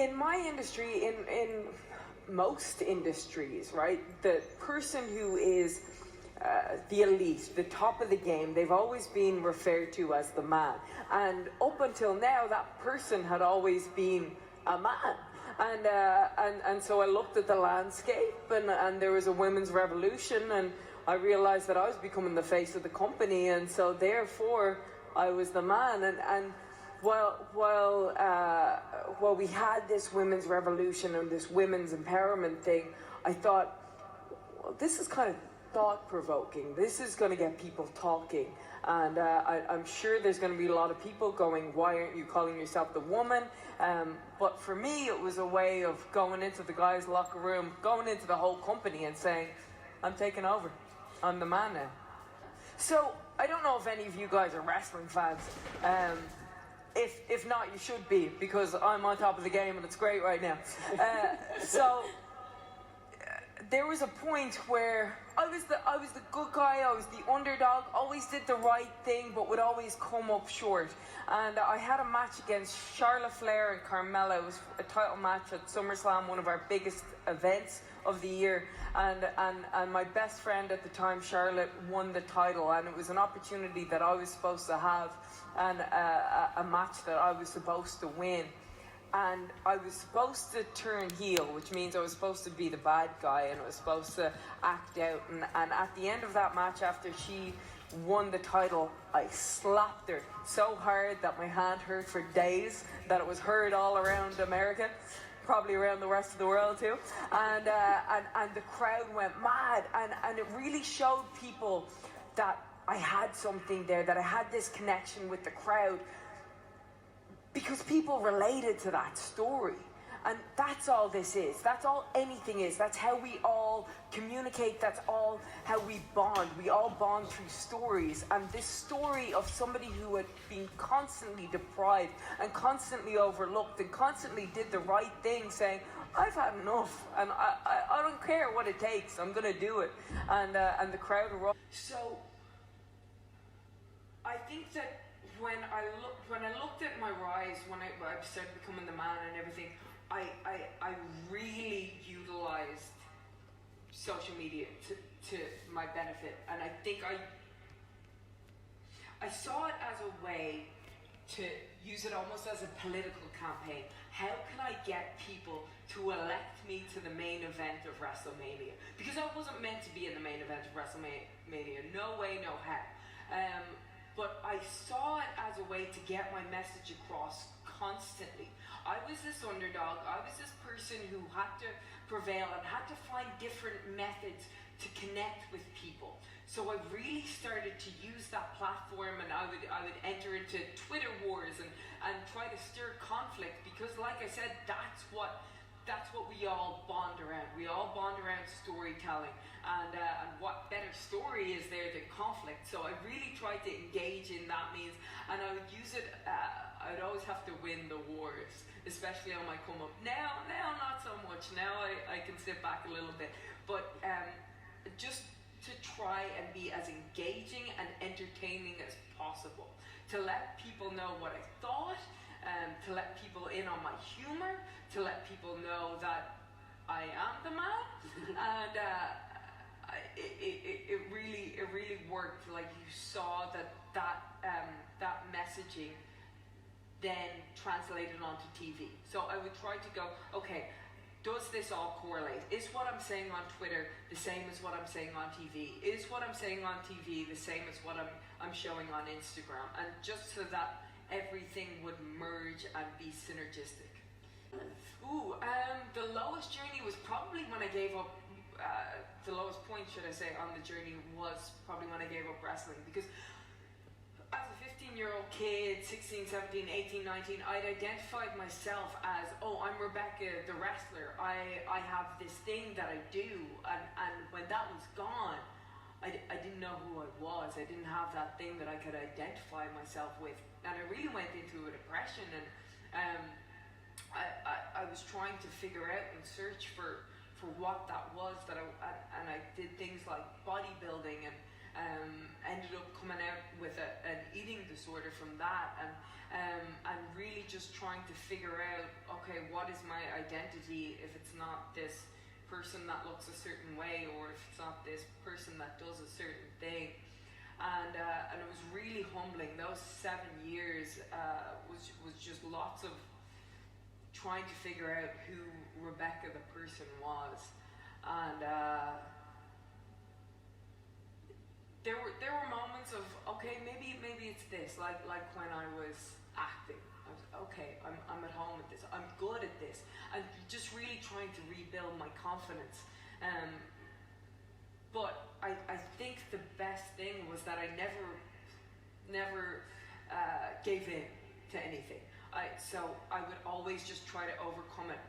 in my industry, in most industries, right, the person who is the elite, the top of the game, they've always been referred to as the man. And up until now, that person had always been a man. And so I looked at the landscape, and there was a women's revolution, and I realized that I was becoming the face of the company, and so therefore I was the man. And while we had this women's revolution and this women's empowerment thing, I thought, well, this is kind of thought-provoking. This is going to get people talking, and I'm sure there's going to be a lot of people going, why aren't you calling yourself the woman? But for me, it was a way of going into the guys' locker room, going into the whole company and saying, I'm taking over. I'm the man now. So I don't know if any of you guys are wrestling fans. If not, you should be, because I'm on top of the game and it's great right now. There was a point where I was the good guy, I was the underdog, always did the right thing, but would always come up short. And I had a match against Charlotte Flair and Carmella. It was a title match at SummerSlam, one of our biggest events of the year. And my best friend at the time, Charlotte, won the title, and it was an opportunity that I was supposed to have, and a match that I was supposed to win. And I was supposed to turn heel, which means I was supposed to be the bad guy, and I was supposed to act out. And at the end of that match, after she won the title, I slapped her so hard that my hand hurt for days, that it was heard all around America, probably around the rest of the world too. And the crowd went mad, and it really showed people that I had something there, that I had this connection with the crowd, because people related to that story. And that's all this is. That's all anything is. That's how we all communicate. That's all how we bond. We all bond through stories. And this story of somebody who had been constantly deprived and constantly overlooked and constantly did the right thing, saying, I've had enough, and I don't care what it takes. I'm going to do it. And the crowd erupted. So I think that when I looked at my rise, when I started becoming the man and everything, I really utilized social media to my benefit, and I think I saw it as a way to use it almost as a political campaign. How can I get people to elect me to the main event of WrestleMania? Because I wasn't meant to be in the main event of WrestleMania. No way, no how. But I saw it as a way to get my message across constantly. I was this underdog. I was this person who had to prevail and had to find different methods to connect with people. So I really started to use that platform, and I would enter into Twitter wars and try to stir conflict, because like I said, that's what we all bond around. We all bond around storytelling, and what better story is there than conflict? So I really tried to engage in that means, and I would use it. I'd always have to win the wars, especially on my come up. Now not so much. Now I can sit back a little bit, but just to try and be as engaging and entertaining as possible, to let people know what I thought, to let people in on my humor, to let people know that I am the man, and it really worked. Like, you saw that messaging then translated onto TV. So I would try to go, okay, does this all correlate? Is what I'm saying on Twitter the same as what I'm saying on TV? Is what I'm saying on TV the same as what I'm showing on Instagram? And just so that everything would merge and be synergistic. The lowest journey was probably when I gave up, the lowest point, should I say, on the journey was probably when I gave up wrestling. Because as a 15-year-old kid, 16, 17, 18, 19, I'd identified myself as, I'm Rebecca, the wrestler. I have this thing that I do. And when that was gone, I didn't know who I was. I didn't have that thing that I could identify myself with. And I really went into a depression, and I was trying to figure out and search for what that was. And I did things like bodybuilding, and ended up coming out with an eating disorder from that, and really just trying to figure out, okay, what is my identity if it's not this person that looks a certain way, or if it's not this person that does a certain thing. And it was really humbling. Those 7 years was just lots of trying to figure out who Rebecca the person was. And there were moments of, okay, maybe it's this, like when I was acting. I was, okay, I'm at home at this, I'm good at this, and just really trying to rebuild my confidence. But I think the best thing was that I never gave in to anything. So I would always just try to overcome it.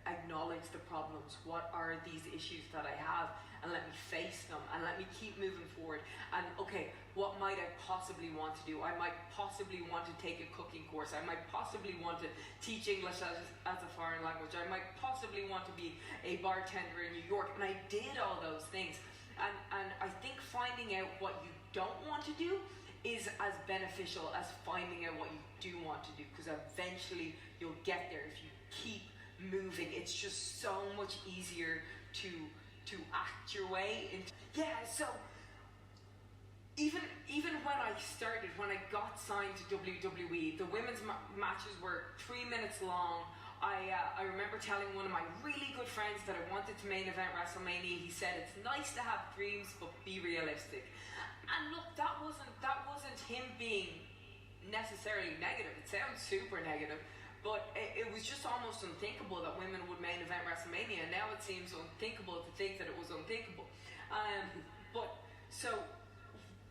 Acknowledge the problems. What are these issues that I have? And let me face them, and let me keep moving forward. And okay, what might I possibly want to do? I might possibly want to take a cooking course. I might possibly want to teach English as a foreign language. I might possibly want to be a bartender in New York. And I did all those things. And I think finding out what you don't want to do is as beneficial as finding out what you do want to do, because eventually you'll get there if you keep moving. It's just so much easier to act your way into. Yeah, so even when I got signed to WWE, the women's matches were 3 minutes long. I remember telling one of my really good friends that I wanted to main event WrestleMania. He said, it's nice to have dreams, but be realistic. And look, that wasn't him being necessarily negative. It sounds super negative, but it was just almost unthinkable that women would main event WrestleMania. And now it seems unthinkable to think that it was unthinkable. But so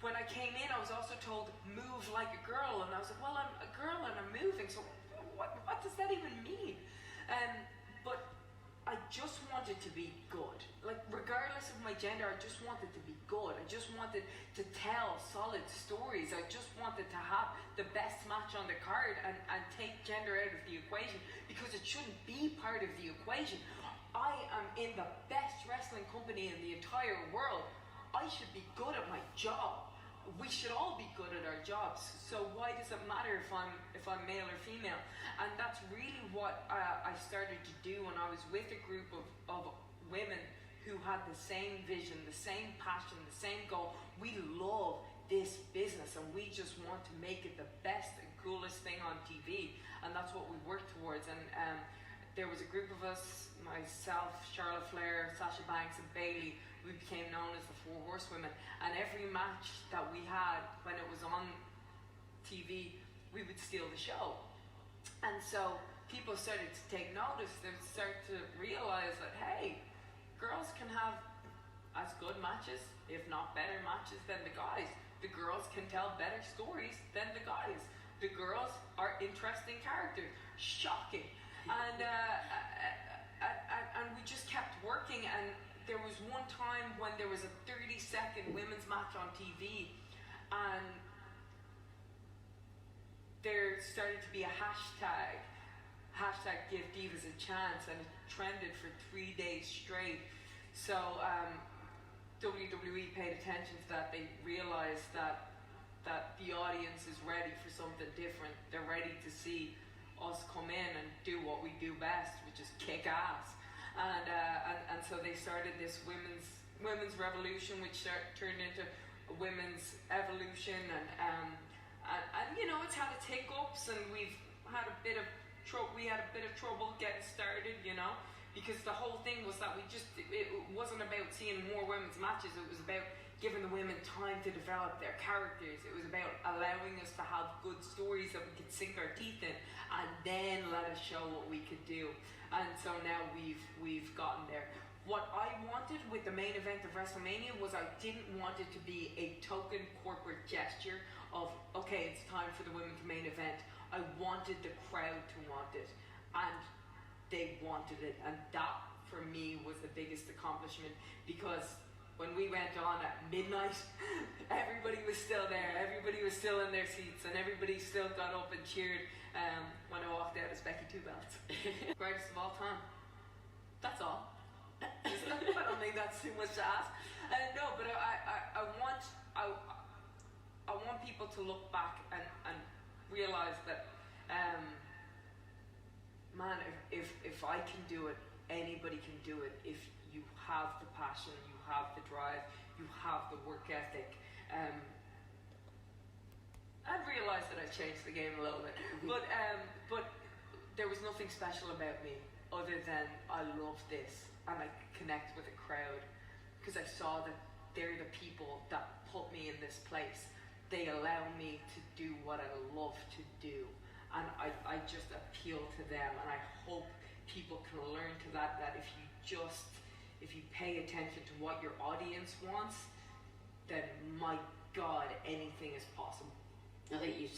when I came in, I was also told, move like a girl. And I was like, well, I'm a girl and I'm moving, so what does that even mean? But I just wanted to be good. Like, regardless of my gender, I just wanted to be good. I just wanted to tell solid stories. I just wanted to have the best match on the card and take gender out of the equation, because it shouldn't be part of the equation. I am in the best wrestling company in the entire world. I should be good at my job. We should all be good at our jobs. So why does it matter if I'm male or female? And that's really what I started to do when I was with a group of women who had the same vision, the same passion, the same goal. We love this business and we just want to make it the best and coolest thing on TV. And that's what we work towards. And there was a group of us, myself, Charlotte Flair, Sasha Banks and Bayley. We became known as the Four Horsewomen, and every match that we had when it was on TV, we would steal the show. And so people started to take notice. They would start to realize that, hey, girls can have as good matches, if not better matches, than the guys. The girls can tell better stories than the guys. The girls are interesting characters. Shocking. And we just kept working, and there was one time when there was a 30-second women's match on TV, and there started to be a hashtag give divas a chance, and it trended for 3 days straight. So WWE paid attention to that. They realized that the audience is ready for something different. They're ready to see us come in and do what we do best, which is kick ass. And so they started this women's revolution, which turned into a women's evolution, and you know, it's had its hiccups, and we've had a bit of trouble getting started, you know, because the whole thing was that it wasn't about seeing more women's matches. It was about giving the women time to develop their characters. It was about allowing us to have good stories that we could sink our teeth in, and then let us show what we could do. And so now we've gotten there. What I wanted with the main event of WrestleMania was I didn't want it to be a token corporate gesture of, okay, it's time for the women to main event. I wanted the crowd to want it, and they wanted it, and that for me was the biggest accomplishment, because when we went on at midnight, everybody was still there, everybody was still in their seats, and everybody still got up and cheered when I walked out as Becky Two Belts. Greatest of all time. That's all. I don't think that's too much to ask. No, but I want people to look back and realize that, man, if I can do it, anybody can do it. If you have the passion, you have the drive, you have the work ethic. I've realised that I've changed the game a little bit, but there was nothing special about me other than I love this and I connect with a crowd because I saw that they're the people that put me in this place. They allow me to do what I love to do, and I just appeal to them, and I hope people can learn to that if you pay attention to what your audience wants, then my God, anything is possible. I think you